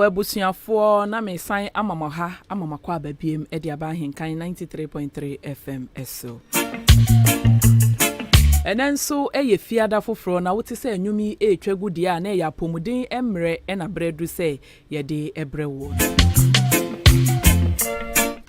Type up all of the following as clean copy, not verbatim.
webusuafo na me san amamaha amamakwa babiem e dia ba Ahenkan 93.3 FM eso. Enenso eye fiada foforo na wote se anwumi etwagudi a na ya pomuden emre e na bredu se ye de ebrewo.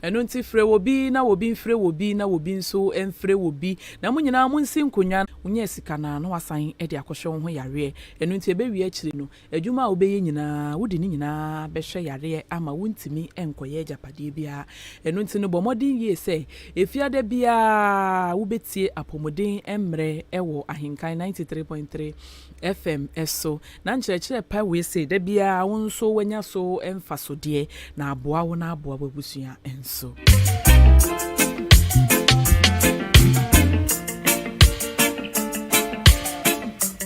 Enu nti frɛ wobi na wobi mfrɛ wobi na wobi nso emfrɛ wobi na munyina munsi nkonwa unye sika na no wasan e de akɔhwɛ ho yare enu nti ebewie akire no adwuma obeye nyina wodi ni nyina bɛhwɛ yare ama wontimi enkoye japade bia enu nti no bomodin ye se efiade bia wobetie apomodin emre ewo Ahenkan 93.3 FM eso na nkyerɛkyerɛ pa we se da bia wonso wanya so emfaso de na aboa wo na aboa babusua enso.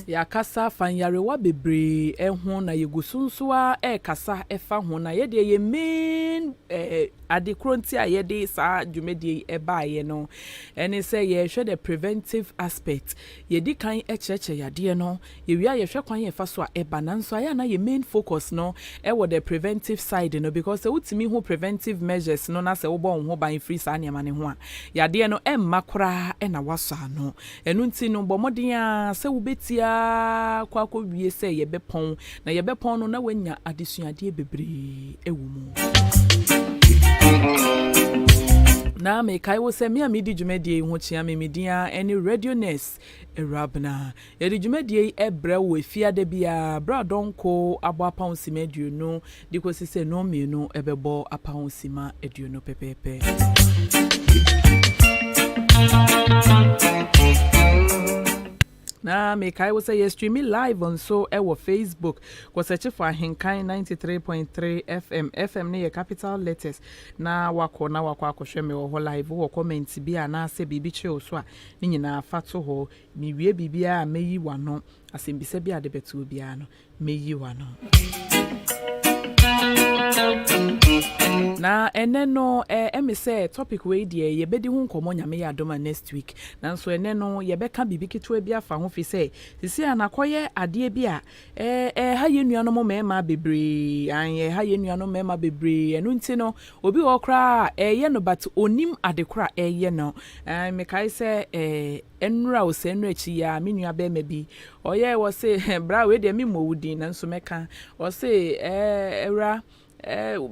Ya kasa fanyarewa bebre ehun na yegusunsuwa kasa efa ho na ye de ye main adekronti a ye de sa dwumedie ebaaye no ene say ye hwe the preventive aspect ye di kan echeche yade no ye wi a ye hwe kwan ye fa so a eba nanso aya na ye main focus no wo the preventive side no because utimi ho preventive measures no na se wo bo ho ban free sa ne amane ho a yade no emma kora na waso ano enu nti no bomoden a se wo betia kwa wie se ye bepon na ye bepon no na wanya adesuade bebre ewumu na me kai wo se me amidi dwumadie ho chia me media any radioness Awurabena ye di dwumadie ebre wo efiade bia bra donko abo apansima aduonu dikosi se no mienu ebebo apansima aduonu pepepe. Na me kai wo say you stream live on so e wo Facebook go search for Ahenkan 93.3 FM ne capital letters na wako akohwe me wo live wo comment bia na se bibi che so a ni nyina fato ho mi wie bibia meyi wano asembisa bia de betu bia no meyi wano. Na eneno me say topic we die ye bedi hu nkomo nyame ya adoma next week nanso eneno ye beka bibi kitu bia fa ho fi say sisi anakoye ade bia ha ye nuanom mema bebre an ye ha ye nuanom mema bebre enu nti no obi wo kra ye no but onim ade kra ye no me kai say enura o se enura chi ya me nua be ma bi oye wo say bra we de me mowudi nanso meka wo say era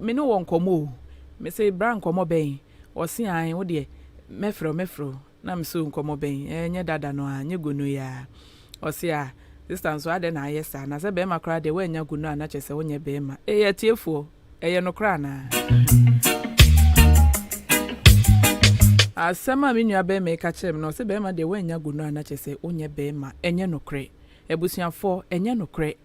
me no won komo me say bra nkomo ben o si an wo de mefro na me so nkomo ben enye dada no anye gonu ya o si a distance wa de na yesa na se be ma kra de wa nya gonu ana chese wonye be ma ye tiefuo eye no kra na asema me nua be me ka chem no se be ma de wa nya gonu ana chese wonye be ma enye no kre ebusuafo enye no kre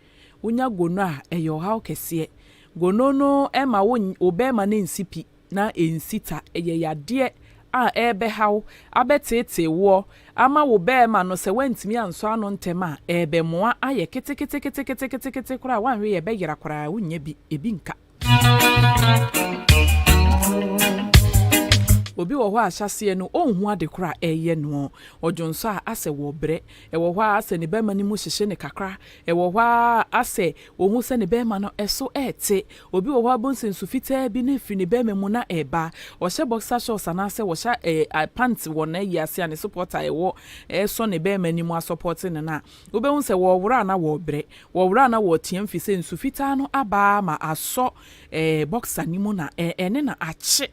wonya gonu a eyo haw kese gono no ema wo obema na nsipi na ensita eye yade a ebe haw abetete wo ama wo bema no se wantimi anso ano ntema ebe moa aye kete kura wanwe ye be yira kura wonye bi ebi nka obi wo ho ahyase no onhu ade kora eye no ojonso a ase wo bre e wo ho ase ne bema ni mu hyehye ne kakra e wo ho ase wo hu se ne bema no eso ete obi wo ho abonsensu fitaa bi na fi ne bema mu na eba wo hye boxer shorts na ase wo hye pants wo na yi ase ane supporter e wo so ne bema ni mu support ne na obi hu se wo wura na wo bre wo wura na wo tiam fi se nsu fitaa no aba ma aso boxer ni mu na ene na ache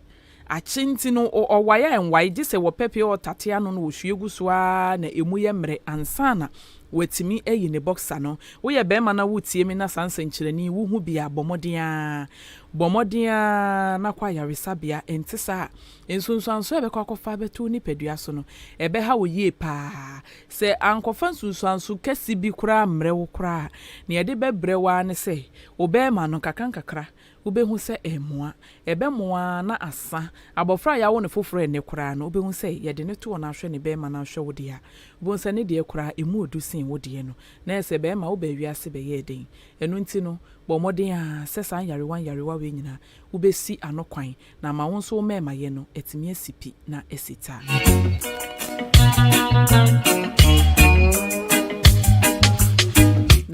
achinti no owaya enwai gise wo pepe o tatea no wo hwiegu so a na emu ye mre ansana watimi eyi ne boxer no wo ye be ma na wotie mi na sansankyerani wo hu bia bomodia na kwa yaresabia entisa ensunsuanso ebe kwa kofa betu ni pedua so no ebe ha wo ye pa se ankofa nsunsuanso kesi bi kura mre wo kura ne ye de bebrewa ne se obe ma no kakra ubehu se emoa ebe moa na asa abofra ya wo ne foforo ene kura no ubehu se ye de ne to na hwe ne be ma na hwe wo de a ubehu se ne de kura emu odusin wo de no na ese be ma wo ba wiase be ye den enu nti no bomoden a sesa yarewa we nyina ubesi anokwan na ma won so mema ye no etimi asipi na esita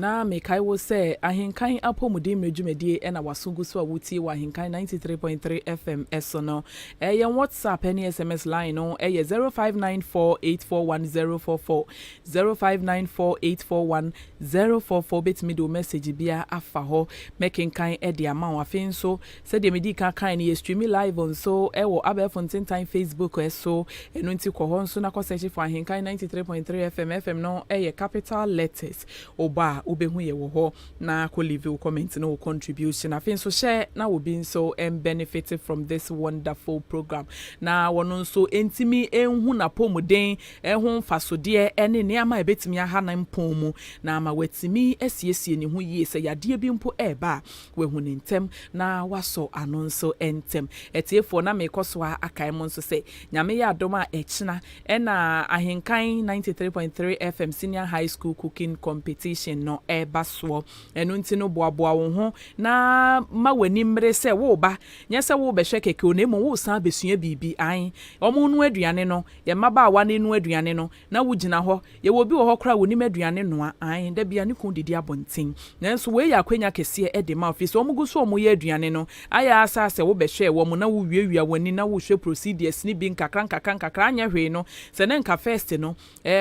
na mekai wo se Ahenkan apomudin mredwumedie ena wasungu so awutie wa Ahenkan 93.3 FM eso no yen WhatsApp any SMS line no 0594841044 0594841044 bet me do message bia afa ho mekenkan e de ama afin so se de medi kan ne stream live on so wo Abefonten time Facebook eso enu nti ko ho so na ko search for Ahenkan 93.3 FM no capital letters oba ubehu ye wo ho na ko leave comment no contribution afin so share na obi so benefit from this wonderful program na wono so entimi enhu na pomuden ehun fasode ene ne ama ebetimi aha na mpomu na ama watimi asiesie ne ho yie se yade bi mpo eba wehu ne ntem na waso anonso entem etiefo na mekoso akai mo nso se nyame ya adoma echina ena Ahenkan 93.3 FM senior high school cooking competition no eba so enu nti no boaboa wo ho na ma wani mre se wo ba nya se wo behwe keke onemo wo san besua bibi an omo nu aduane no ye maba wa ne nu aduane no na wo gina ho ye wo bi wo ho kra woni aduane no an da bia ne kun didi abonten nanso we ya kwanya kese e de ma office omo gu so omo ye aduane no aya asa se wo behwe wo mo na wo wiawia wani na wo hwe procedures ni bi nkakra anya hwe no se ne nka first no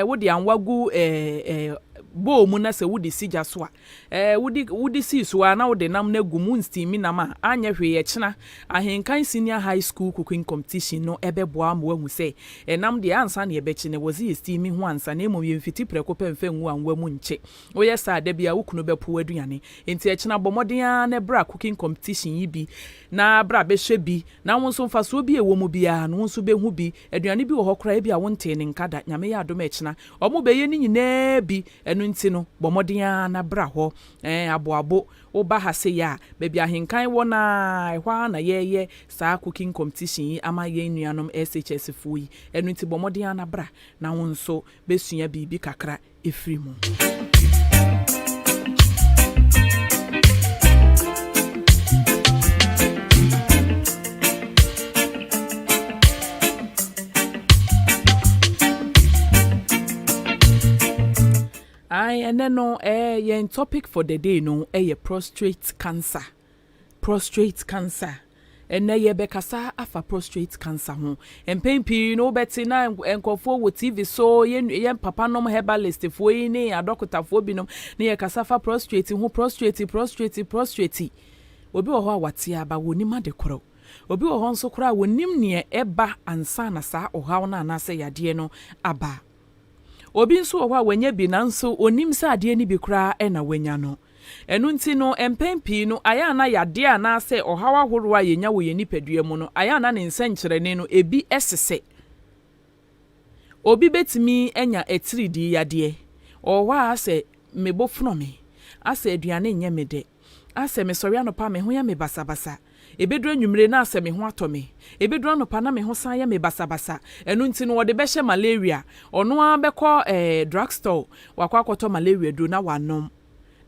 wo de anwagu bo mu na se wudi sija so wudi si so na wudi nam na gumu nstimi na ma anya hwe ye kina Ahenkan senior high school cooking competition no ebeboa mo wahu se nam de ansa na ebe kine wozi stimi ho ansa na emom ye mfiti preko pemfe nwu anwa mu nche woyɛ sa da bia wokunu bepo aduane enti e kina bomoden na bra cooking competition yi bi na bra be hwe bi na wonso mfa so bi ewo mu bia no wonso behu bi aduane bi wo hokra bia wonte ne nkada nyame ya adom e kina omo be ye ni nyina bi nti no bomoden na bra ho aboabo oba ha se ya baby Ahenkan wona ehwa na ye sa cooking competition ama ye nuanom SHS fuyi enu nti bomoden na bra na wonso besua bibi kakra efri mu and then no yen topic for the day no prostate cancer and ye bekasa afa prostate cancer ho empempi no beti na enkofo wo TV so yen papa nom herbalist fo yi ne adokota fo bi nom ne ye kasa fa prostate ho prostate obi wo ho awate aba woni ma de koro obi wo ho nso kora wonim ne eba ansa na sa ohaw na anase yade no aba obi nso wa wanya bi nanso onim sa ade ni bi kura na wanya no enu nti no empempi no aya na yade ana se ohawa horo a yenya wo ye nipadua mu no aya na ne nsankyerene no ebi esese obi betimi enya etiridi yade owa ase mebofuno me ase aduane nya mede ase me sori anopa me ho ya me basabasa ebedru anwumre na ase me ho atome ebedru anopa na me ho san ya me basabasa enu nti no wode behye malaria ono a bekọ drugstore wakọ akoto malaria do na wanom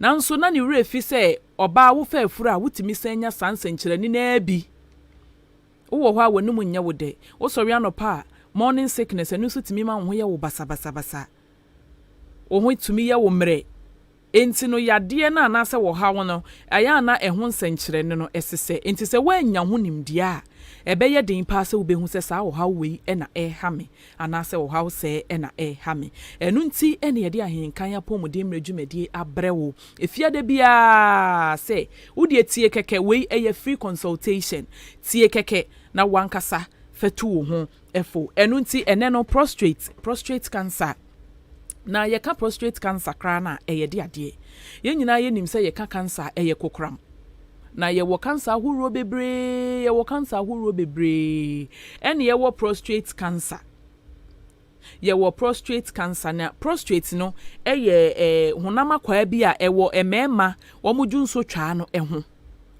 nanso na ne wure fi se oba wo fa afuru a wutimi sanya sansankyerani na bi wo ho a wonum nya wode wo sori anopa morning sickness enu so timi ma ho ya wo basabasa wo ho tumi ya wo mre enti no yade na anase wo hawo no aya na ehun sankyerene no esese enti se wanya ho nimdi a ebeye den pa se obehu se sa wo hawo we na hame anase wo hawo se na hame enu nti ene yade Ahenkan apomuden mredwumedie abrewo efiade bia se wodi etie keke we eye free consultation tie keke na wankasa fetu wo ho efo enu nti ene no prostate cancer na yeka prostate cancer kra na eyede ade ye nyina ye nim se yeka cancer eye kokram na ye wo cancer ahuro bebre ene ye wo prostate cancer na prostate no eye honama kwa bia ewo emema wo mudwu nso twa no eho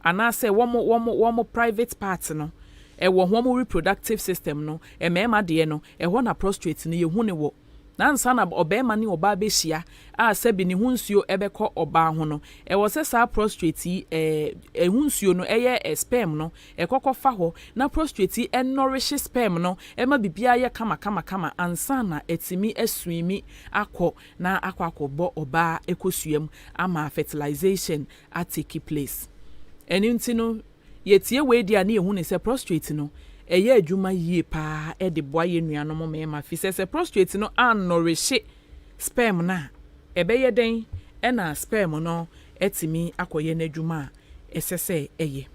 anase wo private part no ewo ho mo reproductive system no emema de no eho na prostate no ye hu ne wo na nsa na obema ne oba behia a sebi ne hunsuo ebekọ oba ho no wo se sa prostrate hunsuo no sperm no ekokọ fa ho na prostrate nourish sperm no ema bibia ye kama ansa na etimi aswimi akọ na akọ oba ekosuam ama fertilization take place. Enti no yetie we dia na ehu ne se prostrate no eye adwuma yie pa de boa ye nuanom mema fi se prostrate no nourish sperm na ebeye den na sperm no etimi akoye na adwuma esese eye.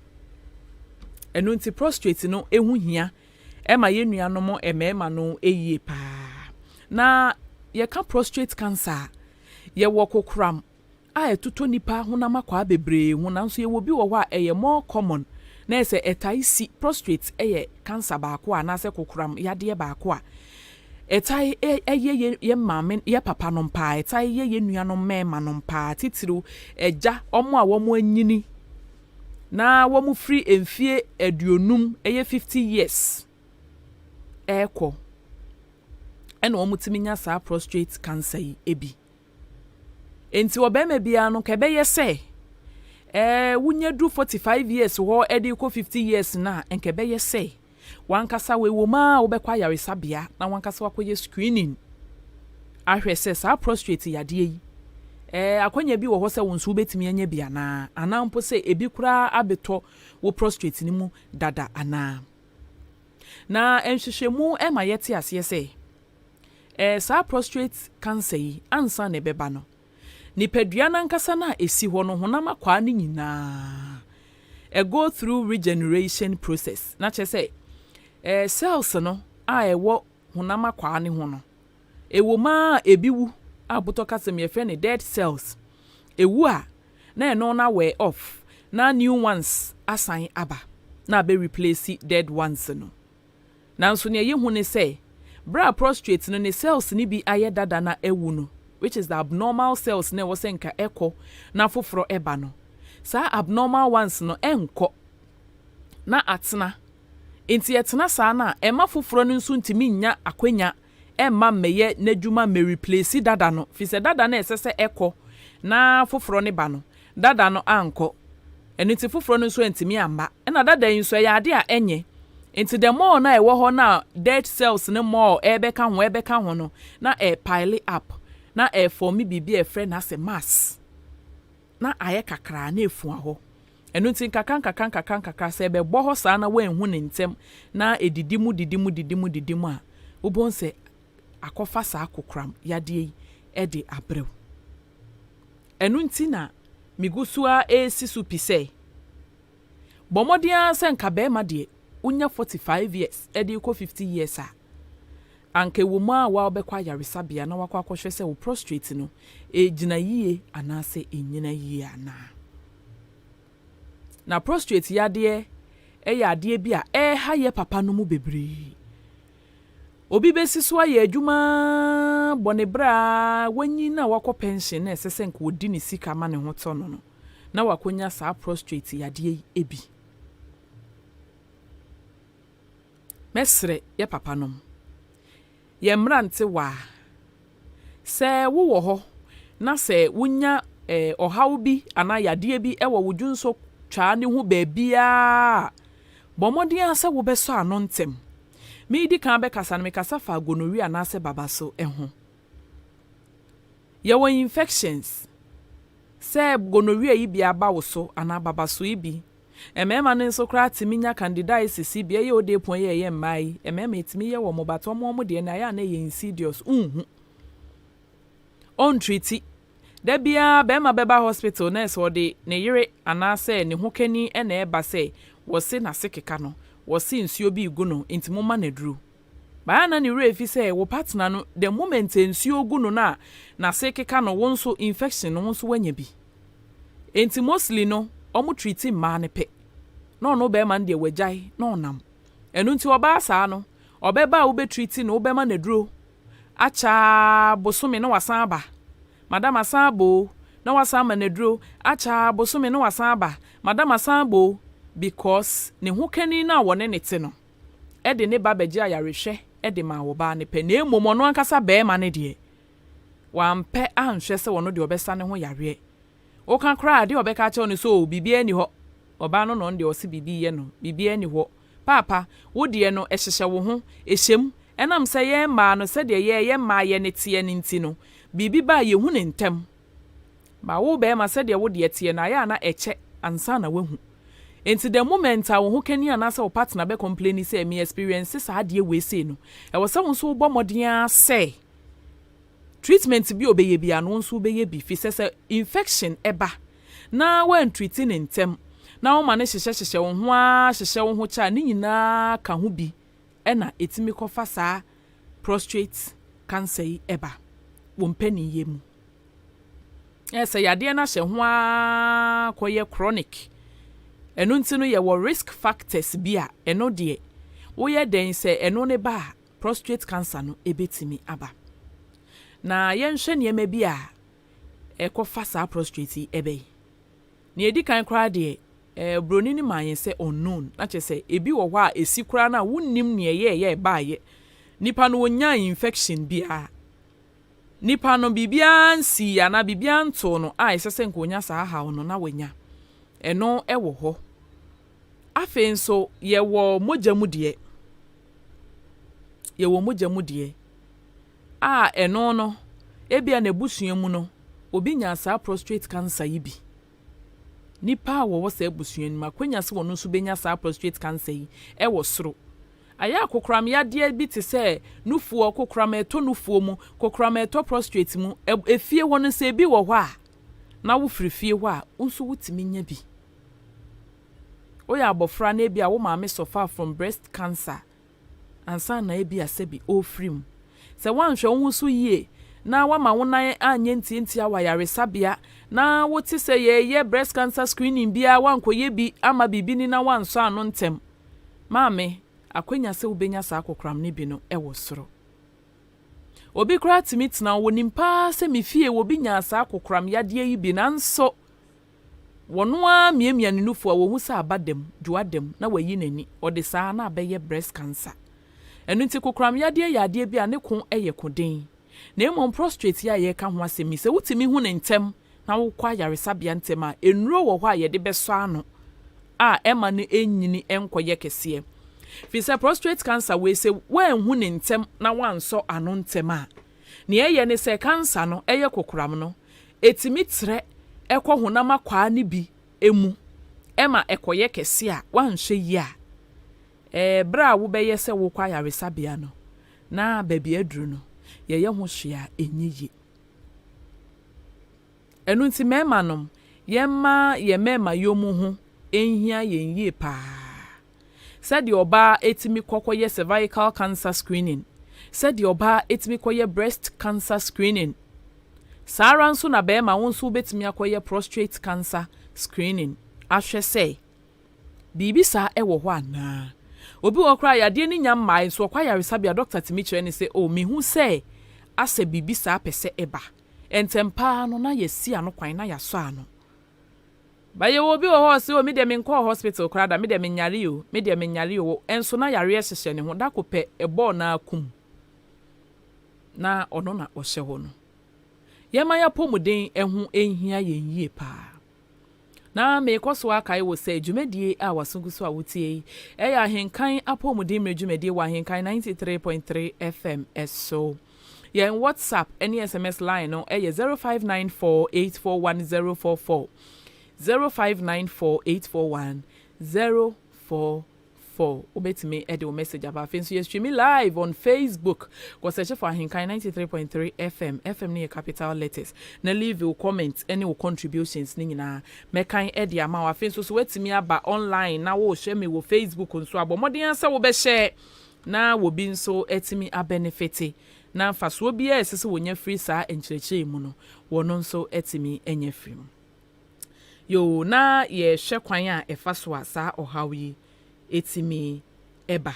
Enu nti prostrate no ehu hia ema ye nuanom emema no eyie pa. Na ye ka prostate cancer ye wo kokram a etuto nipa honam akwa bebre honam so ye wo bi wo ho a eye more common na ese etai si prostate eye cancer ba ko a na se kokram yade ba ko a etai eye ye mame ye papa no mpa etai ye nuanom mema no mpa titiru eja omo a wo mo anyini na wo mo free emfie aduonum eye 50 years eko ena wo mutimi nya sa prostate cancer yi ebi enti obema bia no kebe ye se wunya du 45 years wo edi ko 50 years na enkebe ye se wankasa we wo ma wo bekwa yaresa bia na wankasa wakoye screening ahwe se sa prostate yade yi akonya bi wo ho se wonsu betimi anya bia na anampo se ebi kura abeto wo prostate ni mu dada ana na enhwehwemu ema yete ase se sa prostate cancer yi ansa ne beba no nipadua na nkasa na esi ho no honam akwa ne nyina go through regeneration process na che say cells no a ewo honam akwa ne ho no ewo ma ebiwu abuto kasem ye fe ne dead cells ewu a na eno na wear off na new ones assign aba na be replace dead ones no na nso ne ye hu ne say bra prostate no ne cells ni bi aye dada na ewu no, which is the abnormal cells ne wosenka eko na foforo eba no sa abnormal ones no enko na atena enti etena sa na ema foforo no nso ntimi nya akwanya emma meye n'adwuma me replace dada no fi se dada na esese eko na foforo ne ba no dada no anko eni ti foforo no nso ntimi amba na dada yin so ya ade a enye enti the more na ewo ho na dead cells ne more ebeka ho no na pile up na form bibi e friend as a mass na aye kakra na efu aho enu tin kakra se be bo ho sa na wan hu ne ntem na edidimu a ubon se akofa sa akokram yade e de abrew enu tin na migusua sisu pise bomodia se nka be ma de unya 45 years e de ko 50 years a anke woma wa obekwa yaresa bia na wakwa akohwe se wo prostate no gina yie anase enyina yie ana na prostate yade yade bia ha ye papa no mu bebre obi besi so aye adwuma bonebra wanyi na wakọ pension na esese nka odi ne sika ma ne ho to no na wakonya sa prostate yade ebi mesre ye papa no ye mrante wa se wo ho na se wunya ohaw bi ana yade bi wo wudwunso twa ne ho baabia bomodin ase wo beso ano ntem me di kan be kasa na me kasa fa gonorrhea na se babaso ho ye wo infections se gonorrhea yi bia ba wo so ana babaso yi bi emema ne nso kra timinya candidiasis bia ye ode pon ye mai emema etimi ye wo mobato mo de na ya na ye insidious on treat da bia be ma beba hospital nurse ode ne yire anase ne hokani na eba se wo se na sekeka no wo se nsuo bi gu no ntimo ma na duru ba na ne refi se wo partner no the moment nsuo gu no na sekeka no wo nso infection no nso wanya bi enti mostly no omu treating ma ne pe no be man de wajai no nam enu nti oba sa no obeba wo be treating no be ma na duro acha bosome no wasan ba madam asabo na wasan ma na duro acha bosome no wasan ba madam asabo because ne hukani na wone ne te no e de ne ba beje ayarehwe de ma wo ba ne pe na emom no ankasa be ma ne de wampe anhwe se wono de obesa ne ho yare o kan kra de obeka che no so bibia ni ho oba no no de o se bibia no bibia ni ho papa wo de no ehyehye wo ho ehyem enam se ye ma no se de ye ma ye ne tie ne nti no bibi ba ye hu ne ntem ba wo be ma se de wo de tie na ya na eche ansa na wahu enti the moment a wo ho kani anasa wo partner be complain say me experience sa de we say no e wo se wo so bo modern say treatment bi obeye bi anu nso obeye bi fi se infection eba na when treating intem na wo ma ne hyehye wo ho a hyehye wo ho cha ni nyina ka ho bi e na etimi kofa sa prostate cancer eba wo mpani yemu ese yade na hye ho a koye chronic eno ntino ye wo risk factors bi a eno de wo ye den se eno ne ba prostate cancer no ebetimi aba na yenhwe niema bi a ekofa sa prostate ebe na edi kan kra de broni ni man se unknown na che se ebi wo hwa esi kra na wonnim ne ye ba ye nipa no wonya infection bi a nipa no bibia nsi ya na bibia nto no a esese nkonya sa ha no na wanya eno ewo ho afen so ye wo mojamu de a eno no ebia na busuamu no obi nya sa prostate cancer yi bi nipa wo sa busuan makwanya se wono so benya sa prostate cancer yi ewo soro aya kokram ya de bi te se nufuo kokram eto nufuo mu kokram eto prostate mu efie wono se bi wo hɔ a na wo firifie hɔ a unso wutimi nya bi oya abofra na ebi a wo maame suffer from breast cancer ansa na ebi asebi ofrim se wanhwe wo so yie na wama wonan anye ntienti awayare sabia na wote se ye breast cancer screening bia wankoye bi ama bibini na wanso ano ntem maame akwenya se ubenya sa akokram ne bi no ewo soro obi kra timitna wo nimpa se mefie wo bi nya sa akokram yade yi bi nanso wono a miemia ne nufu a wo hu sa abadem duadem na wayi nani ode sa na abeye breast cancer enu nti kokram yade bi a ne kon eye koden na emom prostate ya ye ka ho asemi se wutimi hu ne ntem na wo kwa yaresabia ntem a enuro wo hɔ a ye de beso ano a ema ne enyini enkoye kese fi se prostate cancer we se wan hu ne ntem na wanso ano ntem a ne ye ne se cancer no eye kokram no etimi tre ekɔ honam akwa ne bi emu ema ekoye kese a wanhwe yi a bra wo beye se wo kwa yaresabia no na baby aduru no ye ho hwea enyiye enu nti mema nom ye mema yomu ho enhia yenye pa said oba etimi kokoye cervical cancer screening said oba etimi koye breast cancer screening Sara nso na be ma wonso betimi akoye prostate cancer screening ahwe se bibi sa ewo ho ana obi wo kra yade ni nya mai so kwa yaresabia doctor timi kire ni se o mehu se ase bibi sa pese eba entempa no na yesi ano kwan na yaso ano baye wo bi wo ho se o me de me nko hospital kra da me de me nyare o enso na yare hyehye ne ho da kopɛ ebo na akum na ono na ohye ho no yema ya pomuden ehu enhia yenye pa na me koso akai wo se dwumadie a wasunguso a wotie eya Ahenkan apomuden me dwumadie wa Ahenkan 93.3 FM so yen WhatsApp any SMS line no 0594841044 0594841044 obetime ede o message aba fenso you stream live on Facebook go search for Ahenkan 93.3 FM near capital letters na leave your comments any contributions ni nyina mekan ede ama wa fenso so wetime aba online na wo share me wo Facebook nso abomoden ansa wo be share na wo bi nso etimi a benefit na faso bi esese wonya free sa enkyerechire mu no wono nso etimi enya free yo na ye hwe kwan a efaso asa ohawi etimi eba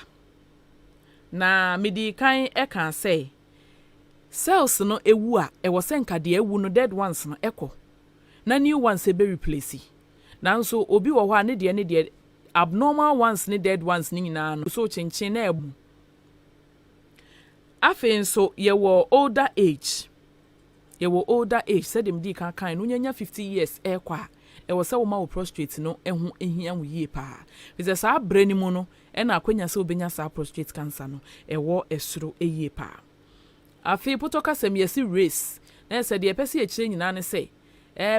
na medi kan eka say cells no ewu a ewo senka de ewu no dead ones no eko na new ones be replace nanso obi wo ho a ne de abnormal ones ne dead ones ni nyina no so chinchin na ebu Afei so ye wo older age. Ye wo older age said him di kan no nyanya 50 years e kwa. E wo se wo ma wo prostrate no ehu ehia wo yie pa. Bize sa brani mu no e na akwanya se obenya sa prostate cancer no e wo esuro eyie pa. Afei potoka sem yesi race. Na se de pese e kire nyina ne se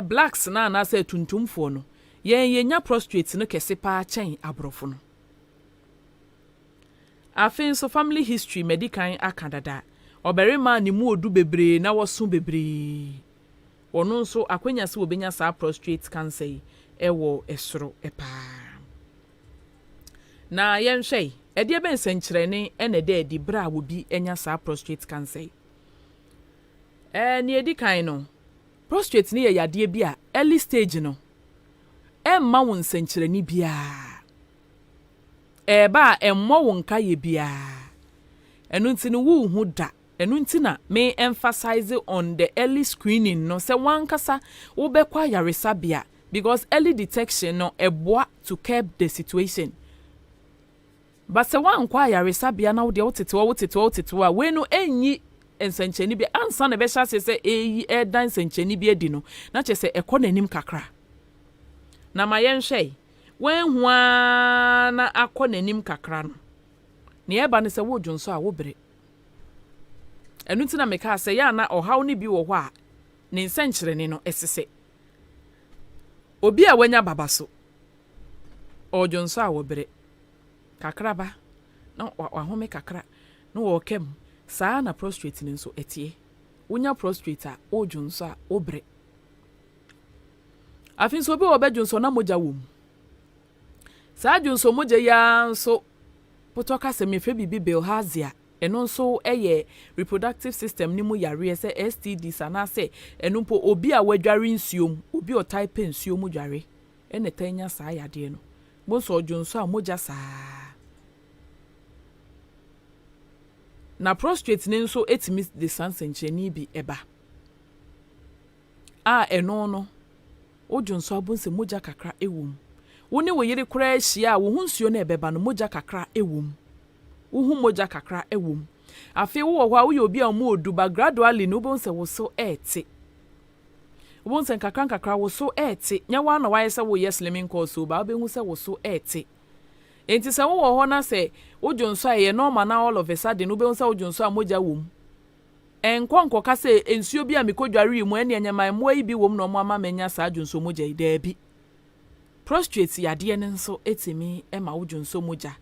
blacks na se tuntumfo no. Yenya prostrate no kese pa chen abrofo no. Afei so family history medical akadada. Oberima ni mu odu bebre na woso bebre. Ono nso akwanya se obenya sa prostate cancer ewo esoro epa. Na yenhwe e de ben senkyerene ene de di bra wo bi enya sa prostate cancer. Ni edikan no prostate ni ye yade bi a early stage no emma won senkyerene bia. Ba emmo won kaye bia. Enu nti no wu hu da. Enu nti na me emphasize on the early screening no se wankasa wo be kwa yaresa bia because early detection no eboa to curb the situation. But se wankwa yaresa bia na wo de wotetewa we no enyi ensancheni bia ansa na be sha se eyi dan sancheni bia di no na che se ekọ nanim kakra. Na ma yenhwe wen hua na akọ nanim kakra no ne eba ne se wo dwonso a wo bere. Enu nti na meka se ya na ohaw ne bi wo ho a ne nsankyerene no esese. Obi a wanya babaso odwonso a wo bere kakra ba na wahome kakra no wo kem saa na prostate ne nso etie. Wonya prostate a odwonso a wo bere. Afin so bi wo be dwonso na moja wom. Saa dwonso moja ya nso potoka se mefe bibi bilharzia eno nso eye reproductive system ni mu yare se STD sana se eno mpo obi a wadware nsuom obi o type nsuom dware ene tanya saa yade no bo so dwonso a moja saa na prostate ne nso etimi the sansencheni bi eba a eno no odwonso abonse moja kakra ewom woni wo yire kura hia wo hunsuo na ebeba no moja kakra ewom wo hu moja kakra ewom afi wo ho a wo yobi a mo oduba gradually no bonse wo so ete bonse kakra wo so ete nya wa na wa se wo yes slimming course o ba obehu se wo so ete enti se wo ho na se odwonso a ye normal na all of a sudden no obehu se odwonso a moja wom enkonko ka se ensuo bi a mekodware mu ene nyama mo yi bi wom no mo ama menya sa adwonso moja ida bi prostate yade ne nso etimi ema wodwonso moja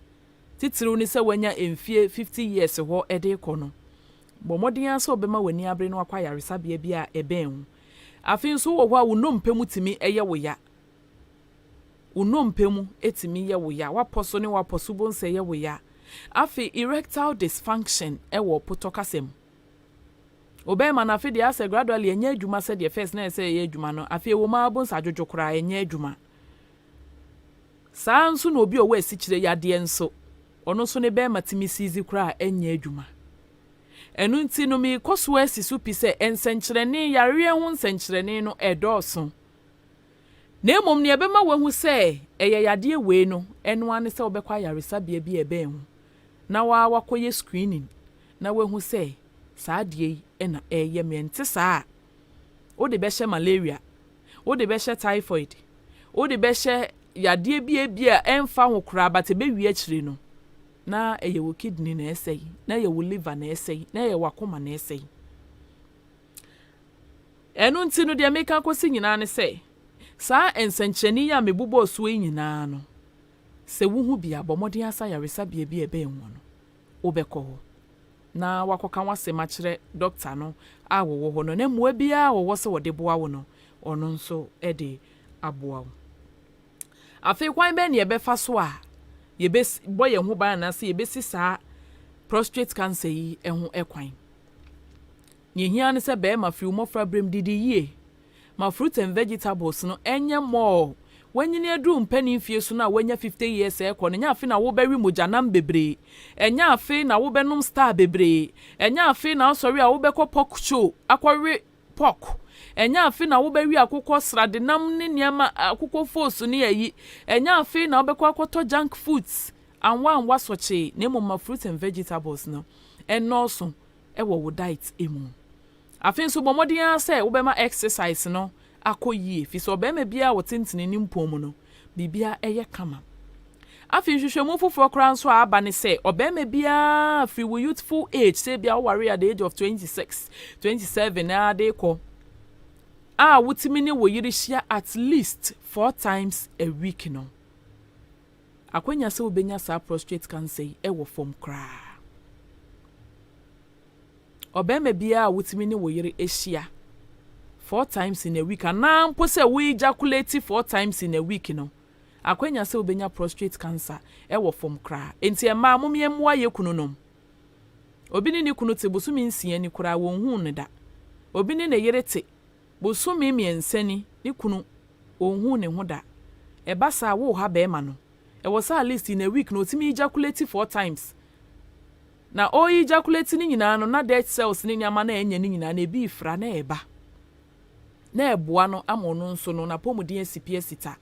titiru ni se wanya emfie 50 years ho ede kono bomodin aso obema wani abre no akwa yaresa bia bia eben afin so wo ho a wonompemu timi eye wo ya wonompemu etimi ye wo ya waposo ne waposo bonse ye wo ya afi erectile dysfunction ewo potokasem obema na afi de ase gradually enye adwuma se de first na ese ye adwuma no afi wo ma bonsa adwodwo kra enye adwuma saa nso na obi owo asikyire yade nso ono so ne be matimi sizi kra enye adwuma enu nti no mi koso asisu pi se ensenkyerene yare hu nsenkyerene no edoso na emom ne ebe ma wahu se eye yade we no eno ane se obekwa yaresa bia bi ebe hu na wa wakoye screening na wahu se saa die ena eye mente saa o de be hye malaria o de be hye typhoid o de be hye yade bia emfa ho kra bate be wi akire no na eye wo kidney na esey na eye wo liver na esey na eye wakoma na esey enu nti no de meka kosi nyina ne se saa ensankyeni ya mebubo so nyina no se wuhu bia bomodin asa yaresa bia ebe enwo no obekọ ho na wakoka wase ma kire doctor no a wo ho no na mua bia wo se wo de boa wo no ono nso ede aboa wo afi kwan be ne ebefa so a yebe boye ho ba na se yebe sisa prostate cancer yi eho ekwan ne hia ne se be ma fri umofra brem didi yie ma fruit and vegetables no enye more wanyini adru mpani fie so na wanya 50 years ekọ ne nya afi na wo beri mojanam bebre enya afi na wo benum star bebre enya afi na sorry a wo bekọ pork show akọre pork enya afi na wo beri akụkọ sradenam ne niama akụkọ fosu ne yayi enya afi na wo bekọ akọtọ junk foods anwa soche ne mo ma fruit and vegetables no enoso wo diet emu afin so bomodin say wo be ma exercise no akoyie fi so be ma bia wo tentene ni mpom no bibia eye kama afin hwehwemu foforo kran so aba ne say obema bia free wo youthful age say bia wo worry at the age of 26 27 na dey ko wutimi ne wo yiri hia at least 4 times a week no akwanya se obenya sa prostate cancer wo form kra obema bia wutimi ne wo yiri ehia 4 times in a week ana mpo se we ejaculate 4 times in a week no akwanya se obenya prostate cancer wo form kra enti e ma momyemwa yekunu nom obi ni kunu te bosumi nsia ni kura won hu ne da obi ni ne yerete bosumi miensani ni kunu onhu ne ho da e basa wo ha be ma no e was at least in a week no timi ejaculate 4 times na o ejaculate ni nyina no na dead cells ni nyama na enya ni nyina na ebi ifra na eba na eboa no amono nso no na pomudin asipia sita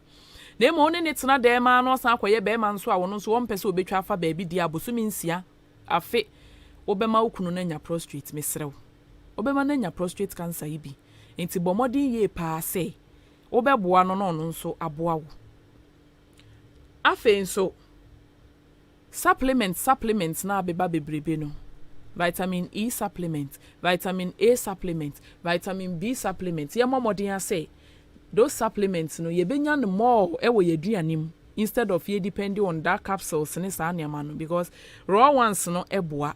na emo one ne tena da ma no san akoye be ma nso a wono nso wompese obetwa afa ba bi dia bosumi nsia afe obema okunu na nya prostate mesrew obema na nya prostate cancer ibi enti bomodin ye pa se obeboa no no nso aboa wo afe nso supplements na abeba bebrebe no vitamin E supplement, vitamin A supplement, vitamin B supplement. Ye momodin say those supplements no ye benya no more ewo ye duanim instead of ye depending on that capsules ne sa niam no because raw ones no eboa.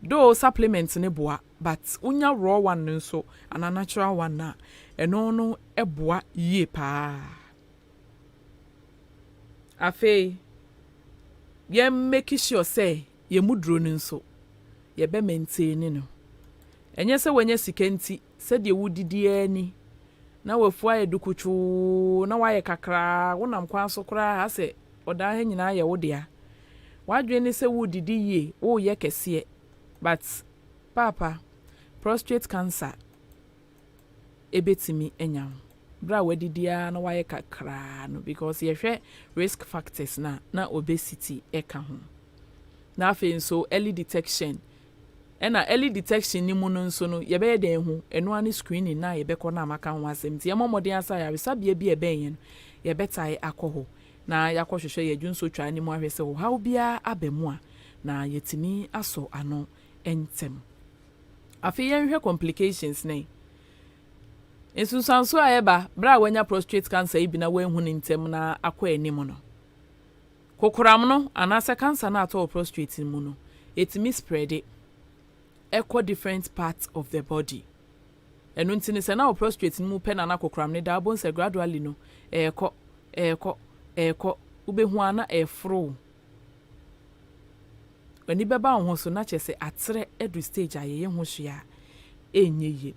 Those supplements ne boa but unya raw one no so and a natural one na eno no eboa ye pa. Afe ye make sure say ye mudro nso ye be maintain no enye se wenye sikenti se de wudidi ani na wafua edukuchu na waye kakra wonam kwan so kra ha se oda ha nyina ye wodea wadwe ni se wudidi ye wo ye kese but papa prostate cancer ebetimi enyam bra wadidia na waye kakra no because ye hwe risk factors na obesity eka ho na afi so early detection early detection ni mu no nso no ye be den hu eno ani screening na ye be ko na maka ho asem ti emomodin asa ya resabia bi ebenyen ye betai akoho na yakohwehwe ye dwunso twa ni mu ahwese ho ha obia abemu a na yetimi aso ano entem afi ye hwe complications nei ensunsanso ayeba bra wanya prostate cancer ibi na wenhu ni ntem na akwa enim no kokoram no anasa cancer na ato prostate mu no etimi spread it echo different parts of the body enu ntini se na prostate mu pe na kokoram ne da bonse gradually no eko ubehu ana efro oni beba ho so na chese atere edu stage ayeye ho hwea enyeye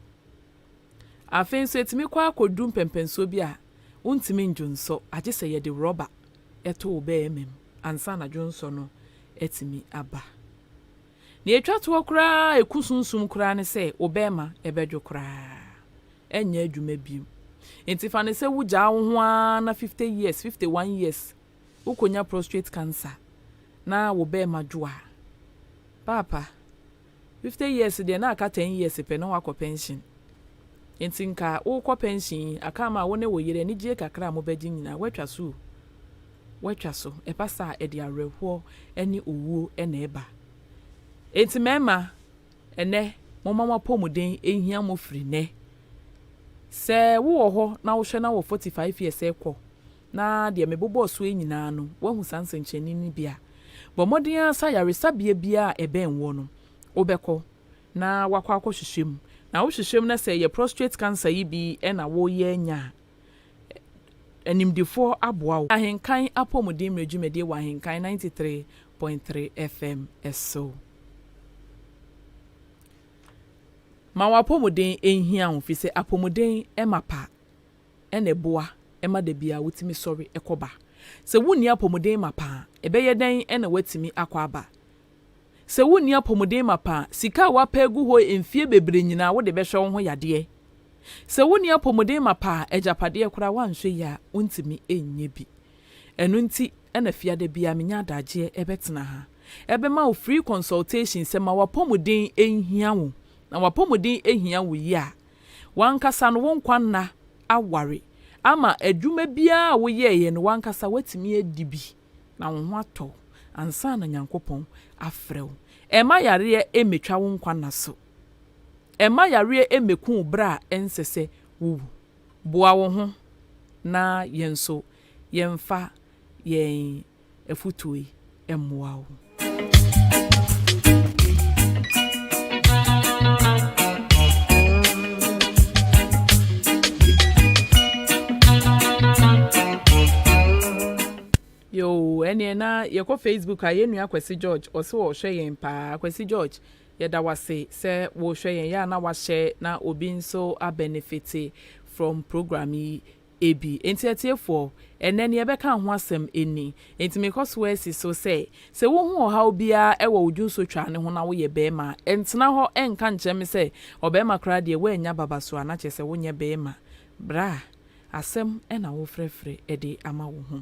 afen so etimi kwa akodum pempenso bi a untimi njunso agese ye de rubber eto obe emem ansa na dwunso no etimi aba ni etwa to kura ekusunsum kura ne se obema ebedwo kura enya adwuma biu enti fa ne se wugya wo ho na 50 years 51 years ukonya prostate cancer na obema dwoa papa 50 years de na aka 10 years pe na wakọ pension enti nka ukọ pension aka ma wo ne wo yire ni gie kakra mo bedi nyina watwa so epasa e de areho eni owuo ena eba enti mema ene momama pomuden ehia mo firi ne se wo ho na wo hwe na wo 45 years ekọ na de mebobo so enyina no wahu sansencheni ni bia bomodin asa yaresabia bia eben wo no obekọ na wakọ akọhwehwem na wo hwehwem na se ye prostate cancer yi bi ena wo ye nya animdifo aboa Ahenkan apomuden mredwumede wa Ahenkan 93.3 FM eso ma wapomuden ehia ho fi se apomuden emapa eneboa ema de bia wutimi sorry ekoba se wuni apomuden mapa ebeye den ena watimi akwaba se wuni apomuden mapa sika wapegu ho emfie bebre nyina wo de behwe ho yade se wuni apomuden mapa ejapade kura wanhwe ya untimi enye bi enu nti ena fiade bia menya adaje ebetena ha ebema wo free consultation se ma wapomuden ehia wo na wapomuden ehia wo yi a wankasa no wonkwanna aware ama adwuma bia wo ye no wankasa watimi adibi na wo ho atɔ ansa na Nyankopɔn afrɛw ema yare emetwa wo nkwanna so ema yare emeku bra ensese wo boa wo ho na yenso yemfa yen efutui emmoa wo. Yo, ene na yeko Facebook a yenu Akwesi George oso wo hwe yen pa Akwesi George yeda wase se wo hwe yen ya na wa share na obi nso a benefit from program yi ebi entietiefo ene ne yebeka ho asem eni enti because we si so say se wo hu oha obia e wo odwu so twa ne ho na wo ye bema entena ho enka nkyem se obema kra de we nya babaso ana chese wo nye bema bra asem ena wo frefre ede ama wo ho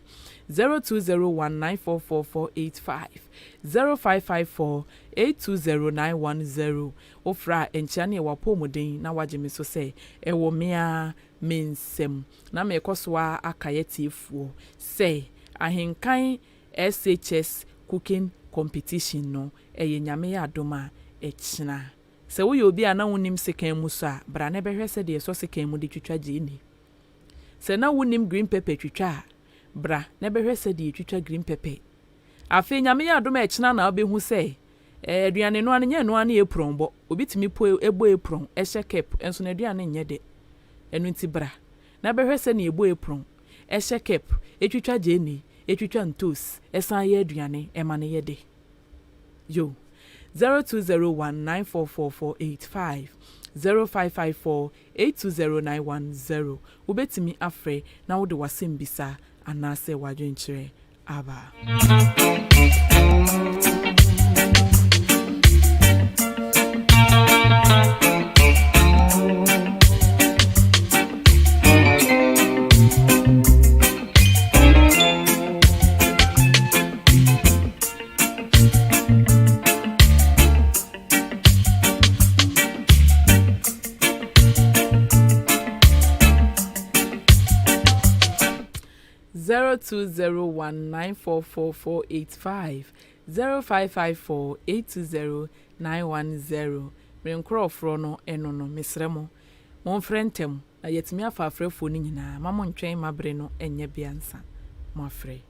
0201944485 0554820910 ofra enchane e wapomuden na wageme so say e wo mea mensem na me kosoa akayetifuo say Ahenkan SHS cooking competition no eye nyame ya adoma echina se wo ye obi ana wonim sekan mu so a bra na behwe se de so sekan mu de twitwa gini se na wonim green pepper twitwa bra na behwe se de twitwa green pepper afi nyame ya adoma echina na obehu se aduane no anye no ane epronbo obitimi po ebo epron ehye cap enso na aduane nye de enu nti bra na behwe se na ebo epron ehye cap etwitwa gini etwitwa ntos esan ye aduane emane ye de yo 0201944485 0554820910 ubetimi afre na wo de wasem bisa anase wadwenkyere aba 0201944485 0554820910 Menkro no eno no mesremo mon frentem na yetimi afa afrefo ni nyina mamo ntwen mabre no enye biansa mo afre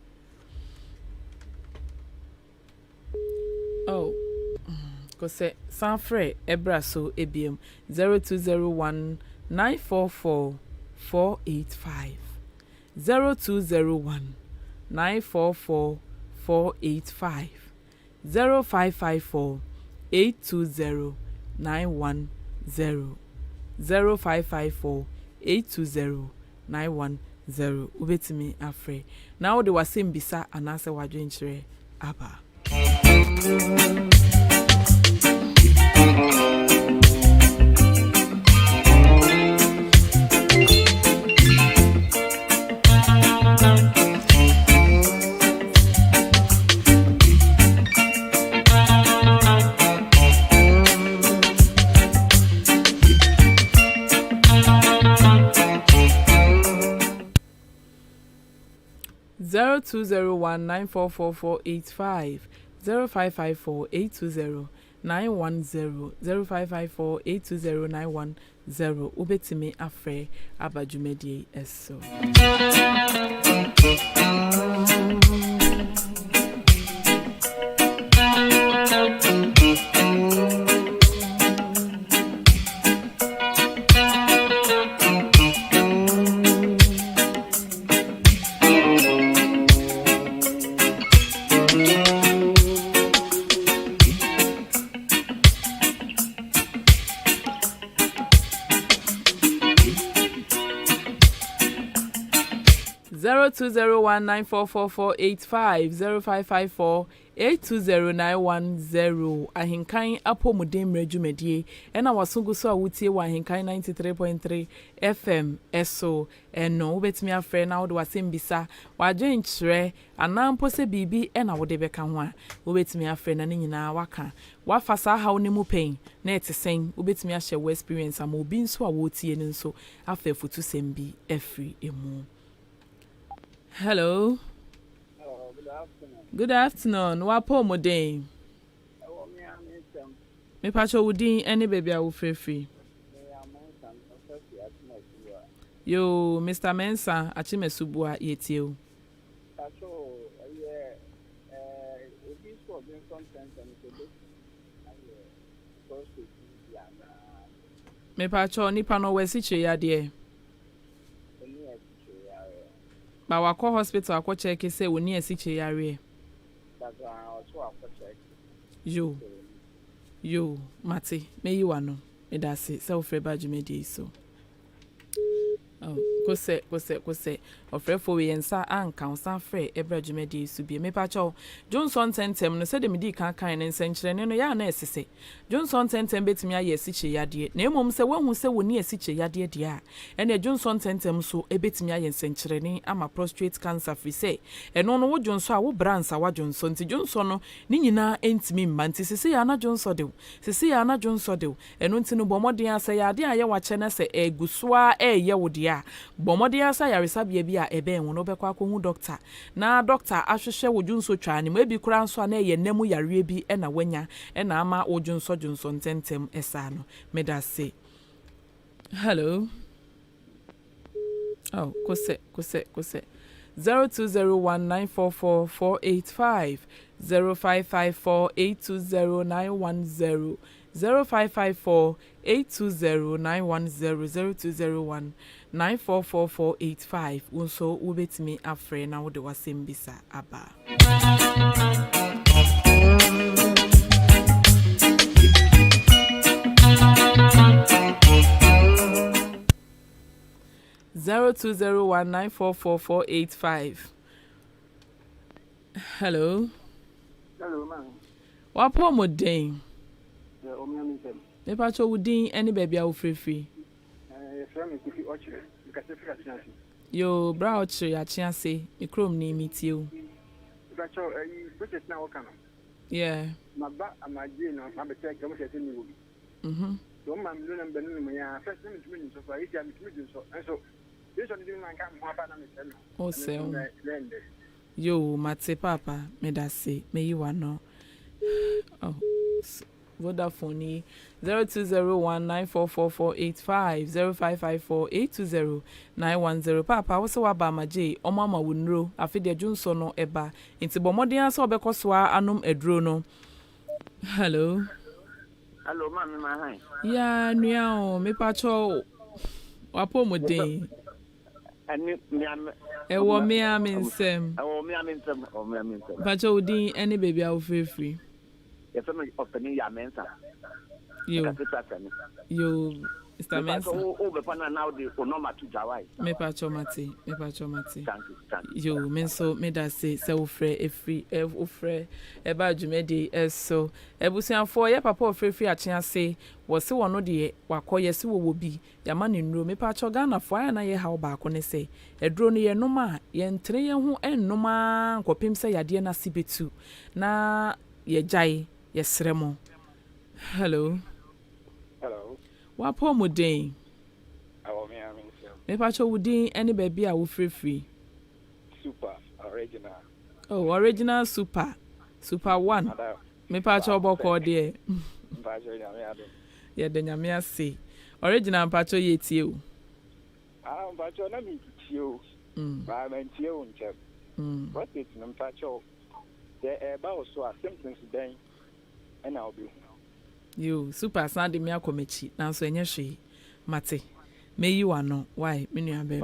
oh kose sanfre ebraso ebiem 0201944485 0201 944 485 0554 820 910 0554 820 910 ubetimi afre na wo de wasem bisa anase wadwenkyere aba 0201944485 0554 820 910 0554 820 910 ubetimi afre abajumedie eso 0201944485 0201944485 0554820910 Ahenkan apomudem redwumadie ena wasungu so awutie wa Ahenkan 93.3 FM eso eno wobetimi afre na wode wasembisa wadwen kyerɛ anampo se bibi ena wode beka ho a wobetimi afre na nyina waka wafasa hawo ne mu pen na etesen wobetimi ahye wo experience am obi nso a wotie ne nso afafutu sembi afri emu. Hello. Good afternoon. Good afternoon. Wapo modern. Me pacho wudin any baby a wo free. Yo, Mr. Mensa, achimesubua yetio. Pacho, obi so bin content and me pacho nipa no wesiche ya de. Ba wako hospital akọ check say woni asiche yare. Yo, Mate, me you ano. Me da se self badge me dey so. Oh, kose ofrefo we ensa anka onsa frɛ ebrajumedi su bi me pacho Johnson tentem no sɛ de medi kan ne nsenkyerɛ no ya na esese Johnson tentem betumi aye asiche yade na emom sɛ wahu sɛ woni asiche yade de a ɛna Johnson tentem so ebetumi aye nsenkyerɛ ne ama prostate cancer free sɛ ɛno no wo Johnson a wo bransa wa Johnson ti Johnson no ni nyina entimi mma nti sese ya na Johnson de ɛno nti no bɔmɔden asɛ yade a ye wa kyɛ na sɛ egusoa ɛyɛ wo de a bɔmɔden asa yaresa bia bi a ebe enwo no bɛkɔ akɔhu doctor na doctor ahwehwɛ wodwunso twa ne ebi kura nso na ɛyɛ nemu yare bi ɛna wanya ɛna ama wodwunso tentem ɛsa no medase. Hello. Oh, kose 0201944485 0554820910 0554820910 0201944485 unso ubetimi afre na wode wasembisa aba. Zero 0201944485. Hello. Hello, man. Wapo modern. Yeah, omiamisem. Me pacho wudin any baby a wo free. Yo, bra ochre achiase, me krom ni mitio. Pacho, process na work na. Yeah. Maba amaje no ma bete ka mo sete ni wo bi. So ma mi no mbe no ya first time to me so fa isi am to me so. So this one dey man ka mo aba na me tell. O se. Yo, mate papa, me da se, me you ano. Oh. Vodafone 0201944485 0554820910 papa wo se wa ba maje omama wonro afide junso no eba nti bomodin asa obekosoa anom eduro no. Hello Mami ma han ya nua o me pacho wapo modin ani miam ewo me aminsem pacho udin any baby a wo free. Yes, I'm opening your mensa. Yo, Mr. Mensa. Oh, the partner now the Onoma to Jawai. Me pacho mate. Thank Yo, you. menso me da say ofre efri ofre eba dwumedi eso. Ebusianfo ye papa ofre achia say wo se wono de wakoye se wo bi yama ne nuro me pacho Ghana fo aya na ye ha ba ko ne say eduro no ye noma ye ntre ye ho ennoma nkopim say yade na sibetu na ye jai yesremo. Hello. Wapo modern. Me pacho wudin any baby a wo free. Super original. Oh, original super 1. Me pacho boko de. Pacho nyame ado. Ye de nyame ase. Original pacho ye tie o. Pacho na mi tie o. Ba men tie o nchem. What is num pacho? The about so symptoms then and I'll be. You super Sunday me akomechi nanso enye hwe mate me you ano why me nua be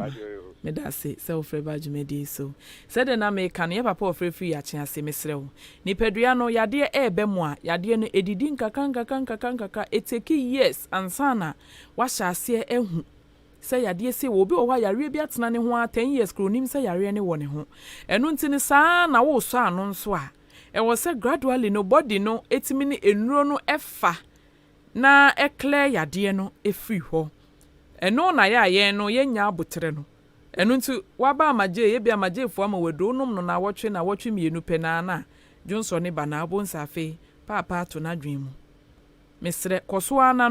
me da se self badge me dey so said na me kan ye papa ofrefri ya kye ase mesrew ni padua no yade ebe mu a yade no edidi nkaka eteki years ansana wa hya ase ehu say yade se wo bi wo ha yare bi atena ne ho 10 years kro nim say yare ne wo ne ho eno ntini saa na wo so ano nso a e wo say gradually no body no etimi ne enuro no efa na clear yade no efiri ho eno na ya ye no yenya abotere no eno nti waba amaje ye bi amaje fo ama wedo nom no na wotwe mienu pe na Johnson ne ba na abonsa afi papa to na dwen mu mesre kosoa na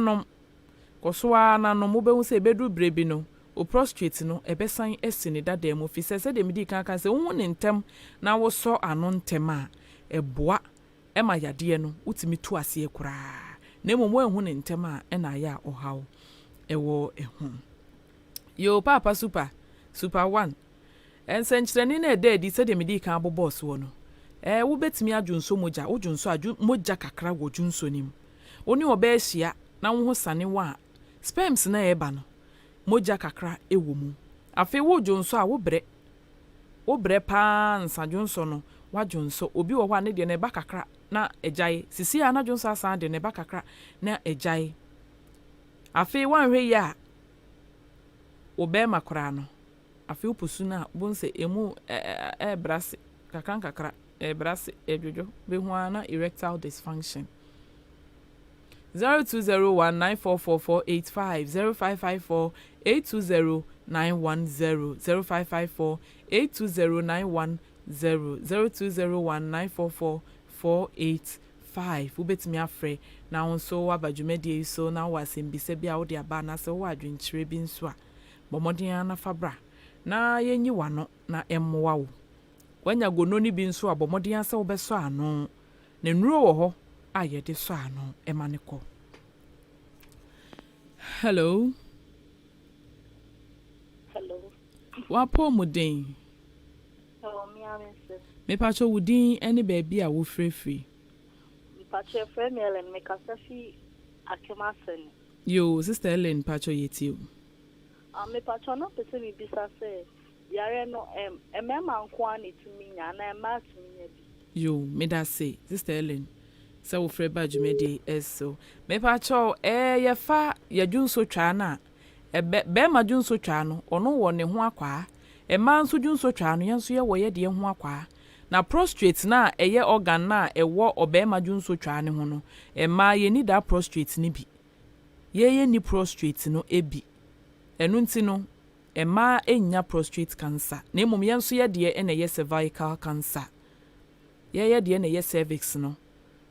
nom obehu se bedu brebi no o prostrate no ebesan esini dada mu fi se de medi kan se hu ne ntem na wo so ano ntem a eboa ema yade no utimi tu ase kura na emomo ehu ne ntem a na ya ohaw ewo ehu yo papa super 1 ensenchireni na ede se de medi kan aboboss wo no wo betimi adwunso moja odwunso moja kakra wo dwunso nim oni oba ehia na wo ho sane wa sperms na eba no moja kakra ewo mu afi wo dwunso a wo bre pa nsa dwunso no wa dwunso obi wo ho ane de na eba kakra na ejai sisi a na dwunso asa de na eba kakra na ejai afi wanhwe ya obe makora no afi upusu na bonse emu brase kakra brase ejojo be ho ana erectile dysfunction 0201944485 0554820910 0554820910 0201944485 ubetimi afre na onso abadwumedie so na wasembise bia wo de aba na se wo adwenkyire bi nso a bomodin na fabra na yenyi wano na emmoa wo wanya gononi bi nso abomodin ase wo beso ano na nuro wo ho ayede so ano emaneko. Hello wapo muden me pacho wudin eni baby a wo frefri pacho frame Ellen me kasafi akemasen yo sister Ellen pacho yeti me pacho no pese mi bisa se yare no emema nko ani tumi nya na ema tumi nya bi yo me da say sister Ellen se wo frɛ ba dwumedi eso me pacho ye fa yadwunso twa na be ma dwunso twa no ono wo ne ho akwa ma nso dwunso twa no yenso ye wo ye de ho akwa na prostrate na eye organ na ewo obema dwunso twa ne ho no ma ye ni da prostrate ni bi ye ni prostrate no ebi enu nti no ma enya prostate cancer na emom yenso ye de na ye cervical cancer ye de na ye cervix no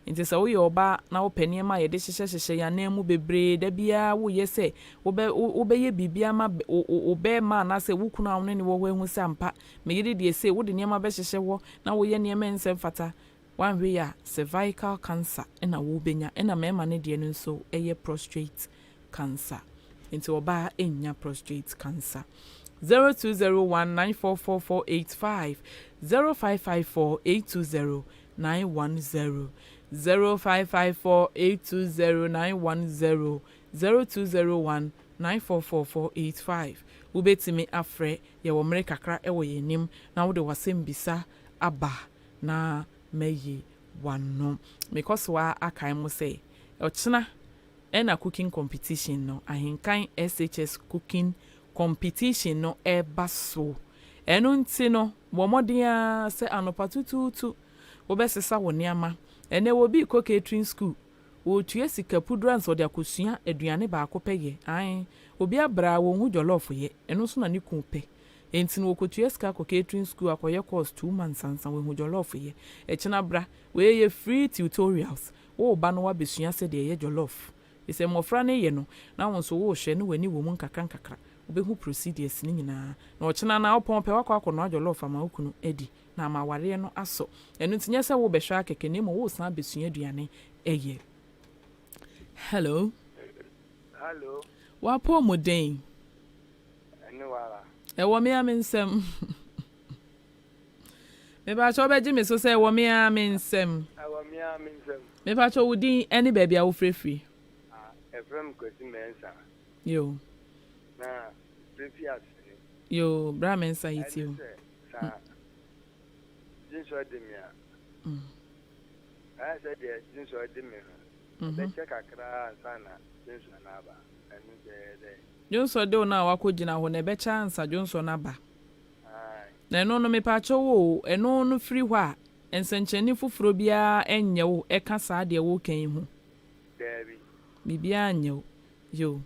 nti sa wo ye oba na wo paniema ye de hyehye ya na mu bebre da bia wo ye se wo be ye bibia ma obe ma na se wo kunu awon ne wo hu sampa me ye de se wo de niema be hyehye wo na wo ye niema nsem fata wanhwe ya cervical cancer na wo benya na mema ne de no nso eye prostate cancer nti oba enya prostate cancer 0201944485 0554820910 0554820910 0201944485 ubetimi afre ye wo mere kakra ewo yenim na wo de wasem bisa aba na meyi wano because wa akai mo say ochina ena cooking competition no Ahenkan SHS cooking competition no eba so eno nti no bomodia se anopatututu obesesa woniama ene wo bi ko catering school wo tue sika pudran so de akosua aduane ba akopeye an obi abra wo hu jollof ye eno so na ne kunpe enti no ko tue sika ko catering school akoye course 2 months ansan wo hu jollof ye echina bra we ye free tutorials wo ba no wa besua se de ye jollof ise mofra ne ye no na won so wo hwe no wani wo mu nkakra obehu procedures ni nyina na ochina na opon pe wakọ no jollof ama okunu edi na ma ware no aso enu tinye se wo behwa keke ne mo wo san besua aduane eye. Hello wapo moden ene wala wo me amensem me ba cho beji me so se wo me amensem me ba cho wudin eni baby a wo frefri efrem kwesi mensa yo na previous yo bra mensa yitio jinso demia I said jinso demia be check akra sana jinso na ba enu de Johnson de na wakogina ho na be chance Johnson na ba na eno no mepacho wo eno no free hɔ a ensencheni foforo bia enye wo eka saa de wo kan hu Debbie. bibia anye wo yo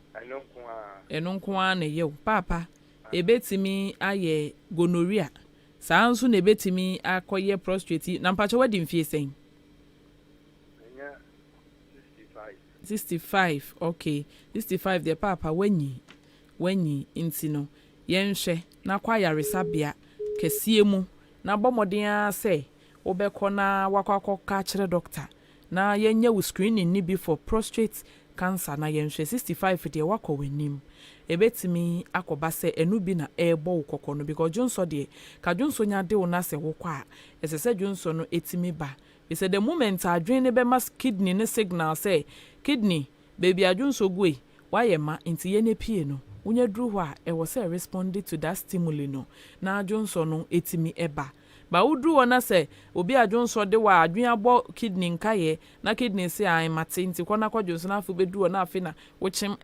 eno nko a na ye papa ebetimi aye gonorrhea saa nso na ebetimi akoye prostate na mpacho wadi mfie sen 65 okay 65 the papa wanyi intino yenhwe na kwa yaresabia kesie mu na bomoden a se obekọ na wakwakọ kire doctor na yenye wo screening ni before prostate cancer na yenhwe 65 de wakọ wanim ebetimi akoba se enu bi na ebo ukoko no because Johnson de ka Johnson nya de una se wokọ a esese Johnson no etimi ba he said the moment adwen ne be mas kidney ne signal say kidney baby Johnson gwe why ma nti ye ne pie no unya dru ho a e was responded to that stimuli no na Johnson no etimi eba ba udru wona say obi Johnson de wa adwen abo kidney nkaye na kidney say ai mate nti kona kwa Johnson afu bedu na afi na wochim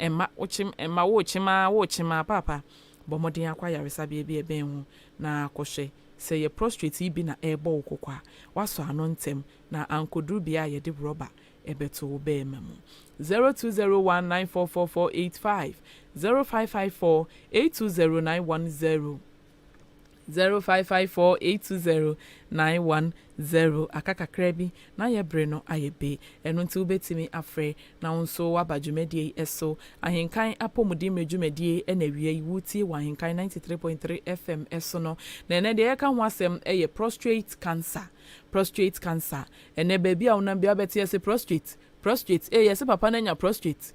emma wochima papa bomoden akwa yaresa bia ben ho na akohwe say your prostate bi na ebo kokwa waso ano ntem na ankodru bia ye de rubber ebeto be memu 0201944485 0554820910 0554820910 akakakra bi na ye bre no ayebe eno nti ubetimi afre na nso wabadwumedie eso ahenkan apomudi medwumedie na wie wuti wa ahenkan 93.3 FM eso no na ene de yeka ho asem eye prostate cancer ene baby a wona bia beti ese prostate yesi papa na nya prostate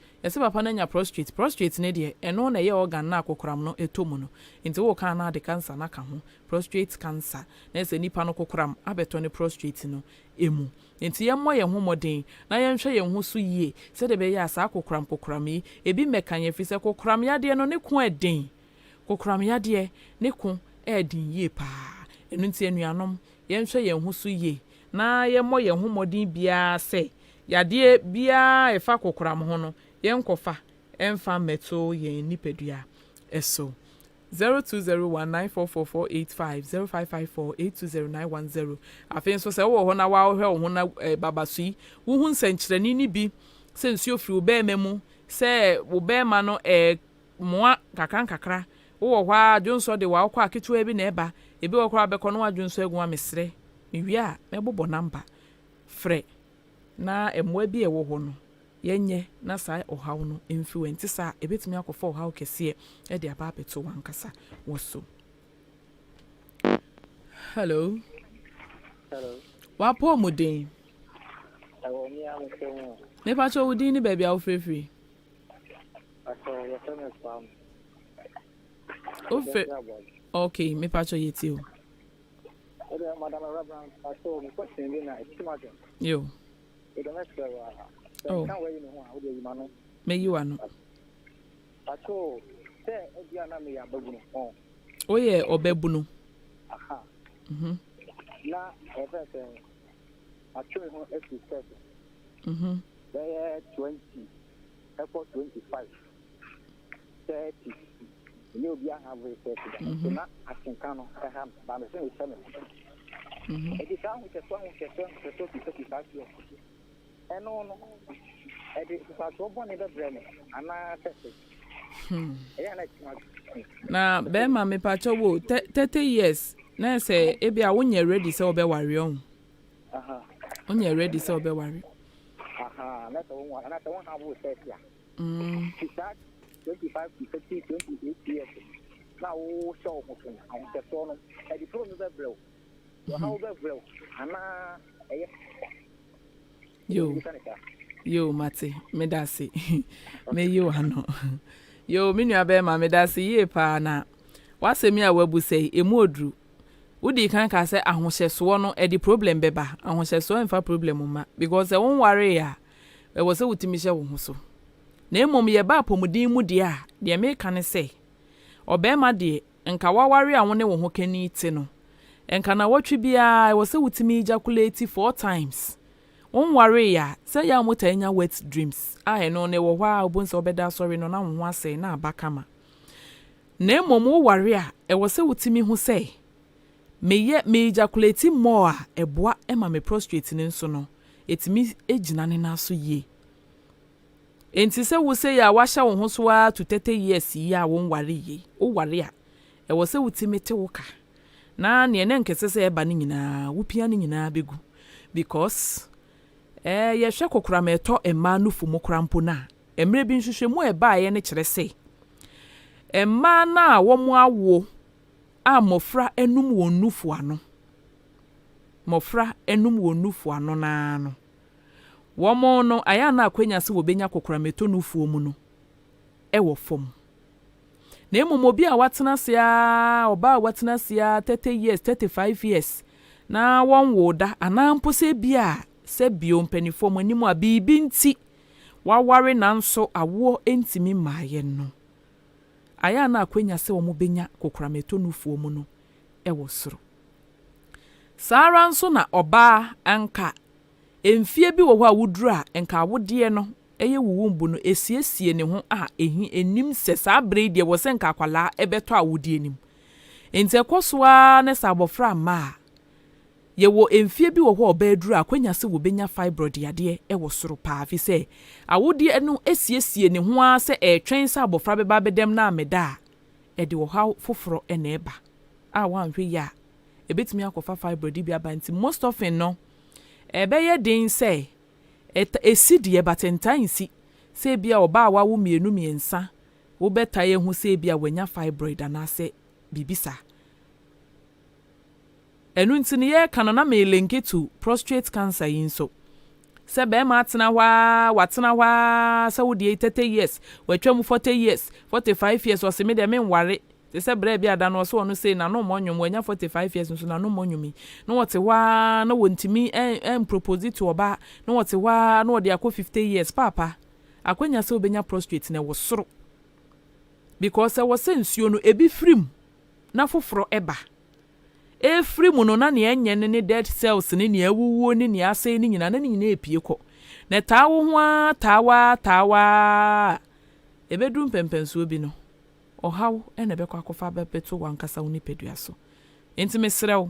ne de eno na ye organ na akokram no etomu no nti wo kan na de cancer na ka ho prostate cancer na ese nipa no kokram abeto ne prostate no emu nti ye mo ye ho moden na ye nhwe ye ho so yie se de be ya sa kokram yi ebi mekan ye fi se kokram ya de no ne ko eden kokram ya de ne ko eden yie pa enu nti enuanom ye nhwe ye ho so yie na ye mo ye ho moden bia se yade bia efa kokram ho no yenkofa emfa meto yen nipadua eso 0201944485 0554820910 afen so se wo ho na wa hwe ho na babasui wo hu nsenkyerani ni bi se nsuo firi obememu se obema no moa kakra wo ho a Johnson de wa akwa aketu bi na eba ebi wo kra bekọ no wa Johnson agu amesre mewi a mebobo number frɛ na emwa bi ewo ho no yenye na sai ohaw no influence sa ebetimi akofo ohaw kese e de aba abeto wankasa woso. Hello wapo muden Awomi amso ne pacho wudi ni baby awo frefri aso yo feme spam okay me pacho yeti o madam Awurabena aso mi question bi na estimate yo oh can we know how do you man me you are no aso se ebia na me ya baguno oh yeah obebunu aha na efese acho ho exercise there 20 effort 25 30 you be have research na Ahenkan no ba me say se me it is how we can so eno no edi so boni be breme ana tete na be ma me pacho wo 30 years na say e bia wonye ready say obeware on wonye ready say obeware na so won na so won have research ya 25 to 30 28 years na wo show mo so na so no edi pro no be breo how be breo ana yo mate medasi me yo hano yo minua be ma medasi ye pa na wasemi a wabu sei emu odru wudi kan ka se ahohyeso no edi problem beba ahohyeso enfa problem ma because e won ware ya e wo se wutimi hye wo ho so na emom ye ba apomudin mu de a de me kan se obema de nka waware a won ne wo ho kani ti no enka na watwe bia e wo se wutimi ejaculate 4 times on worry ya say ya motanya wet dreams I no ne wo hwa obunso obeda sorry no na ho ase na abakama na momo worry a e wo se wutimi hu say me ejaculate more a eboa ema me prostrate ne nso no etimi ejina ne na so ye enti se wo se ya wahya wo ho so wa to 30 years ya won worry ye o worry a e wo se wutimi te woka na ne nkese se eba ne nyina wo pia ne nyina begu because ye hwe kokora meto emma nufu mokrampo na emre bi nhwehwemu eba ye ne kire se emma na wo mu awo a mofra enum won nufu ano mofra enum won nufu ano na no wo mo no aya na akwanya se wo benya kokora meto nufu mu no e wo fom na emomo bi a watena se a oba watena se a 30 years 35 years na won woda anampo se bia se bio mpanifo mo animu abibi nti waware nanso awo entimi maaye no aya na akwanya se wo mo benya kokora meto nufu mu no e wo soro sara nso na oba anka emfie bi wo ho a wuduru a enka wodie no eye wuwumbu no esiesie ne ho a enim se sa brede wo se nka kwala ebeto awudie nim enti ekosoa ne sabofra ma ye wo emfie bi wo ho obeduru akwanya se wo benya fibroid yade e wo soro pa fi se awudie no esiesie ne ho a se etwen sabofra beba bedem na ameda e de wo ha foforo e na eba a wanhwe ya ebetimi akofa fibroid bi abanti most often no ebeye din se esidi batentan si se bia oba wa wo mienu miensa wo beta ye hu se bia wanya fibroid anase bibisa enu ntini ye kanona me link to prostate cancer yinso se be ma atena wa se wo die 30 years watwam 40 years 45 years o se me de me nware se bre bia da no so ono se na no monwom wanya 45 years nso na no monwumi no wote wa na wontimi propose to oba no wote wa no de akọ 50 years papa akwanya se obenya prostate na wo soro because wo se nsuo no ebi frim na foforo eba efrim no na ne enye ne dead cells ne awuwo ne ase ne nyina na ne nyina epie kọ na tawo ho tawa ebedum pempensuo bi no ohaw ene be kwa kofa bepeto wankasa woni pedua so enti mesrew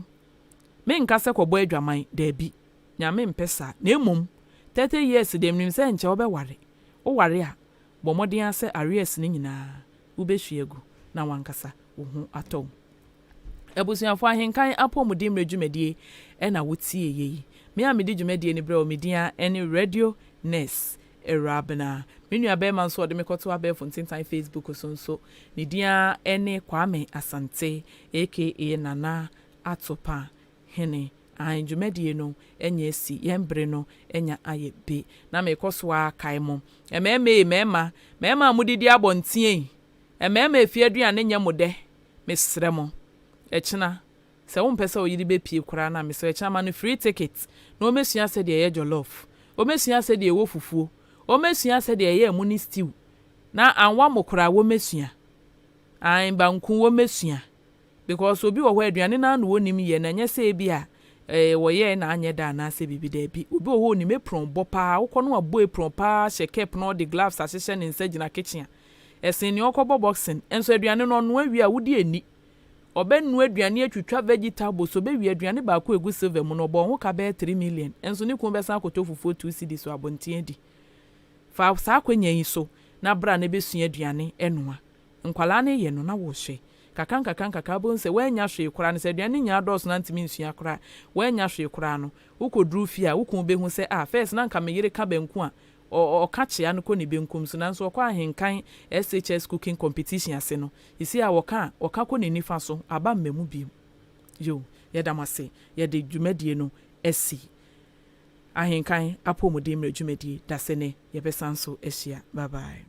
me nkasa kwobo adwaman da bi nyame mpesa na emom 30 years dem nim se nche obeware o ware a bomodin ase areas ni nyina ubehwiegu na wankasa wo hu atom ebusuafo ahenkan apomudin mredwumadie ena wotie yeyi me a medi dwumadie ni bre o media ene radio ness Awurabena menu abema nso de mekoto abefo ntintan Facebook so ni dia ene Kwame Asante aka Nana Atopa hene anjumedie no enya esi yembre no enya ayebe na mekoso akaimo mema mudidi abontie mema efie aduane nya mode mesremo echina se wo mpesa oyiri be pie kura na meso echina ma no free ticket na o mesua se de ye jollof o mesua se de ye wo fufuo o mesua se de ye mu ni stew na anwa mokora wo mesua an banku wo mesua because obi wo ho aduane na no wonim ye na nya se bia wo ye na anye da na se bibi da bi obi wo ho ni mepron bopa wo kono abo epron pa shekep no the gloves asese ne nsagina kitchen esen ni okobo boxing enso aduane no no awi a wodi ani obenu aduane atwitwa vegetables obewi aduane ba ko egu silver mu no bo ho ka be 3 million enso ni kun be san akoto fufuo 2 cedi so abonten di fa sa kwanya yi so na bra na besua aduane enoa nkwala na ye no na wo hwe kakanka bonse wanya hwe kura ne se aduane nya dos na ntimi nsua kura wanya hwe kura no ukodru fi a ukun be hu se first na nka meyire ka benku a o kache ya no ko ni benkum so nanso okwa ahenkan SHS cooking competition ase no isi a woka ko ni nifa so aba mmemu bi yo yedamase yede dwumadie no esi ahenkan apomodin mre dwumadie dasene yebesanso ehia bye bye